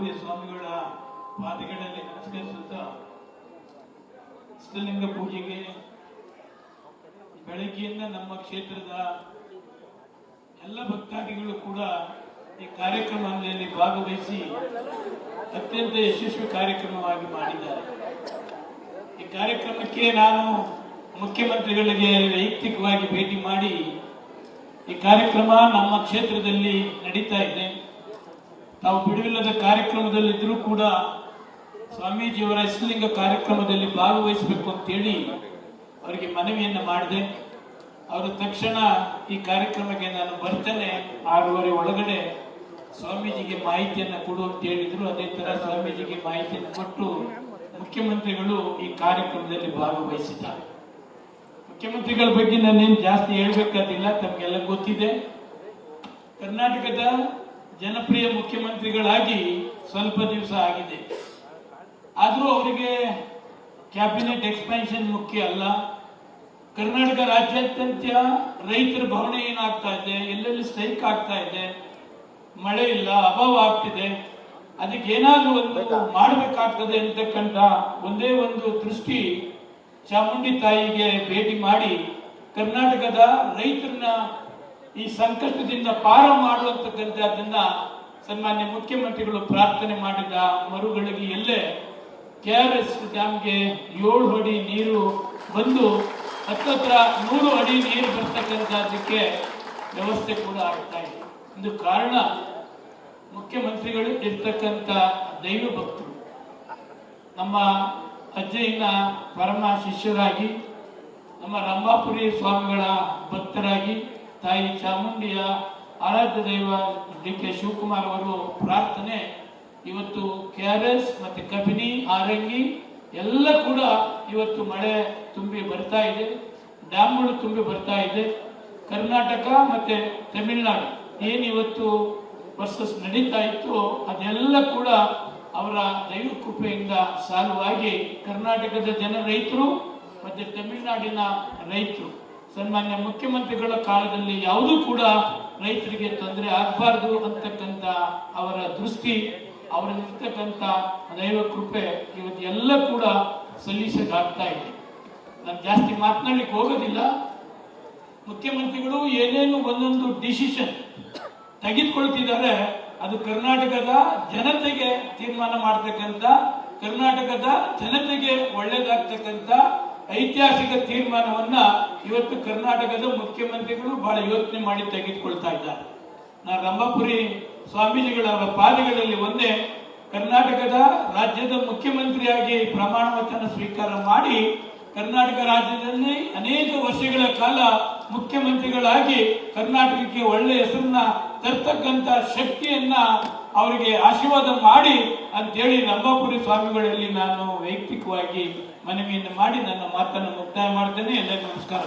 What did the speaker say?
ರಂಭಾಪುರಿ ಸ್ವಾಮಿಗಳ ಪಾದಗಳಲ್ಲಿ ನಮಸ್ಕರಿಸುತ್ತಾ ಇಷ್ಟಲಿಂಗ ಪೂಜೆಗೆ ಬೆಳಗ್ಗೆಯಿಂದ ನಮ್ಮ ಕ್ಷೇತ್ರದ ಎಲ್ಲ ಭಕ್ತಾದಿಗಳು ಕೂಡ ಈ ಕಾರ್ಯಕ್ರಮದಲ್ಲಿ ಭಾಗವಹಿಸಿ ಅತ್ಯಂತ ಯಶಸ್ವಿ ಕಾರ್ಯಕ್ರಮವಾಗಿ ಮಾಡಿದ್ದಾರೆ. ಈ ಕಾರ್ಯಕ್ರಮಕ್ಕೆ ನಾನು ಮುಖ್ಯಮಂತ್ರಿಗಳಿಗೆ ವೈಯಕ್ತಿಕವಾಗಿ ಭೇಟಿ ಮಾಡಿ ಈ ಕಾರ್ಯಕ್ರಮ ನಮ್ಮ ಕ್ಷೇತ್ರದಲ್ಲಿ ನಡೀತಾ ಇದೆ, ತಾವು ಬಿಡುವಿಲ್ಲದ ಕಾರ್ಯಕ್ರಮದಲ್ಲಿದ್ದರೂ ಕೂಡ ಸ್ವಾಮೀಜಿಯವರ ಇಷ್ಟಲಿಂಗ ಕಾರ್ಯಕ್ರಮದಲ್ಲಿ ಭಾಗವಹಿಸಬೇಕು ಅಂತೇಳಿ ಅವರಿಗೆ ಮನವಿಯನ್ನು ಮಾಡಿದೆ. ಅವರು ತಕ್ಷಣ ಈ ಕಾರ್ಯಕ್ರಮಕ್ಕೆ ನಾನು ಬರ್ತೇನೆ, 6:30 ಒಳಗಡೆ ಸ್ವಾಮೀಜಿಗೆ ಮಾಹಿತಿಯನ್ನು ಕೊಡು ಅಂತ ಹೇಳಿದ್ರು. ಅದೇ ತರ ಸ್ವಾಮೀಜಿಗೆ ಮಾಹಿತಿಯನ್ನು ಕೊಟ್ಟು ಮುಖ್ಯಮಂತ್ರಿಗಳು ಈ ಕಾರ್ಯಕ್ರಮದಲ್ಲಿ ಭಾಗವಹಿಸಿದ್ದಾರೆ. ಮುಖ್ಯಮಂತ್ರಿಗಳ ಬಗ್ಗೆ ನಾನೇನು ಜಾಸ್ತಿ ಹೇಳ್ಬೇಕಾದಿಲ್ಲ, ತಮಗೆಲ್ಲ ಗೊತ್ತಿದೆ. ಕರ್ನಾಟಕದ ಜನಪ್ರಿಯ ಮುಖ್ಯಮಂತ್ರಿಗಳಾಗಿ ಸ್ವಲ್ಪ ದಿವಸ ಆಗಿದೆ, ಆದರೂ ಅವರಿಗೆ ಕ್ಯಾಬಿನೆಟ್ ಎಕ್ಸ್ಪ್ಯಾನ್ಷನ್ ಮುಖ್ಯ ಅಲ್ಲ. ಕರ್ನಾಟಕ ರಾಜ್ಯಾದ್ಯಂತ ರೈತರ ಭವನ ಏನಾಗ್ತಾ ಇದೆ, ಎಲ್ಲೆಲ್ಲಿ ಸ್ಟ್ರೈಕ್ ಆಗ್ತಾ ಇದೆ, ಮಳೆ ಇಲ್ಲ, ಅಭಾವ ಆಗ್ತಿದೆ, ಅದಕ್ಕೆ ಏನಾದ್ರೂ ಒಂದು ಮಾಡಬೇಕಾಗ್ತದೆ ಅಂತಕ್ಕಂಥ ಒಂದೇ ಒಂದು ದೃಷ್ಟಿ ಚಾಮುಂಡಿ ತಾಯಿಗೆ ಭೇಟಿ ಮಾಡಿ ಕರ್ನಾಟಕದ ರೈತರನ್ನ ಈ ಸಂಕಷ್ಟದಿಂದ ಪಾರ ಮಾಡುವಂತಕ್ಕಂಥದ್ದನ್ನ ಸನ್ಮಾನ್ಯ ಮುಖ್ಯಮಂತ್ರಿಗಳು ಪ್ರಾರ್ಥನೆ ಮಾಡಿದ ಮರುಗಳಿಗೆ ಎಲ್ಲೇ KRS ಡ್ಯಾಮ್ಗೆ 7 ಅಡಿ ನೀರು ಬಂದು ಹತ್ತತ್ರ 100 ಅಡಿ ನೀರು ಬರ್ತಕ್ಕಂಥದ್ದಕ್ಕೆ ವ್ಯವಸ್ಥೆ ಕೂಡ ಆಗ್ತಾ ಇದೆ. ಇದು ಕಾರಣ ಮುಖ್ಯಮಂತ್ರಿಗಳು ಇರ್ತಕ್ಕಂಥ ದೈವ ಭಕ್ತರು, ನಮ್ಮ ಅಜ್ಜಯ್ಯನ ಪರಮ ಶಿಷ್ಯರಾಗಿ, ನಮ್ಮ ರಂಭಾಪುರಿ ಸ್ವಾಮಿಗಳ ಭಕ್ತರಾಗಿ, ತಾಯಿ ಚಾಮುಂಡಿಯ ಆರಾಧ್ಯ ದೈವ DK ಶಿವಕುಮಾರ್ ಅವರು ಪ್ರಾರ್ಥನೆ ಇವತ್ತು KRS ಮತ್ತೆ ಕಬಿನಿ, ಆರಂಗಿ ಎಲ್ಲ ಕೂಡ ಇವತ್ತು ಮಳೆ ತುಂಬಿ ಬರ್ತಾ ಇದೆ, ಡ್ಯಾಮ್ಗಳು ತುಂಬಿ ಬರ್ತಾ ಇದೆ. ಕರ್ನಾಟಕ ಮತ್ತೆ ತಮಿಳುನಾಡು ಏನಿವತ್ತು ವರ್ಸಸ್ ನಡೀತಾ ಇತ್ತು ಅದೆಲ್ಲ ಕೂಡ ಅವರ ದೈವ ಕೃಪೆಯಿಂದ ಸಾಲುವಾಗಿ ಕರ್ನಾಟಕದ ರೈತರು ಮತ್ತೆ ತಮಿಳುನಾಡಿನ ರೈತರು ಸನ್ಮಾನ್ಯ ಮುಖ್ಯಮಂತ್ರಿಗಳ ಕಾಲದಲ್ಲಿ ಯಾವುದೂ ಕೂಡ ರೈತರಿಗೆ ತೊಂದರೆ ಆಗಬಾರ್ದು ಅಂತಕ್ಕಂಥ ಅವರ ದೃಷ್ಟಿ, ಅವರಲ್ಲಿರ್ತಕ್ಕಂಥ ದೈವ ಕೃಪೆ ಇವತ್ತು ಎಲ್ಲ ಕೂಡ ಸಲ್ಲಿಸಕ್ಕಾಗ್ತಾ ಇದೆ. ನಾನು ಜಾಸ್ತಿ ಮಾತನಾಡ್ಲಿಕ್ಕೆ ಹೋಗೋದಿಲ್ಲ. ಮುಖ್ಯಮಂತ್ರಿಗಳು ಏನೇನು ಒಂದೊಂದು ಡಿಸಿಷನ್ ತೆಗೆದುಕೊಳ್ತಿದ್ದಾರೆ ಅದು ಕರ್ನಾಟಕದ ಜನತೆಗೆ ತೀರ್ಮಾನ ಮಾಡ್ತಕ್ಕಂಥ, ಕರ್ನಾಟಕದ ಜನತೆಗೆ ಒಳ್ಳೇದಾಗ್ತಕ್ಕಂಥ ಐತಿಹಾಸಿಕ ತೀರ್ಮಾನವನ್ನ ಇವತ್ತು ಕರ್ನಾಟಕದ ಮುಖ್ಯಮಂತ್ರಿಗಳು ಬಹಳ ಯೋಚನೆ ಮಾಡಿ ತೆಗೆದುಕೊಳ್ತಾ ಇದ್ದಾರೆ. ನಾನು ರಂಭಾಪುರಿ ಸ್ವಾಮೀಜಿಗಳ ಪಾದಗಳಲ್ಲಿ ಒಂದೇ ಕರ್ನಾಟಕದ ರಾಜ್ಯದ ಮುಖ್ಯಮಂತ್ರಿಯಾಗಿ ಪ್ರಮಾಣ ವಚನ ಸ್ವೀಕಾರ ಮಾಡಿ ಕರ್ನಾಟಕ ರಾಜ್ಯದಲ್ಲಿ ಅನೇಕ ವರ್ಷಗಳ ಕಾಲ ಮುಖ್ಯಮಂತ್ರಿಗಳಾಗಿ ಕರ್ನಾಟಕಕ್ಕೆ ಒಳ್ಳೆಯ ಹೆಸರನ್ನ ತರ್ತಕ್ಕಂಥ ಶಕ್ತಿಯನ್ನ ಅವರಿಗೆ ಆಶೀರ್ವಾದ ಮಾಡಿ ಅಂತೇಳಿ ರಂಭಾಪುರಿ ಸ್ವಾಮಿಗಳಲ್ಲಿ ನಾನು ವೈಯಕ್ತಿಕವಾಗಿ ಮನವಿಯನ್ನು ಮಾಡಿ ನನ್ನ ಮಾತನ್ನು ಮುಕ್ತಾಯ ಮಾಡ್ತೇನೆ. ಎಲ್ಲರಿಗೂ ನಮಸ್ಕಾರ.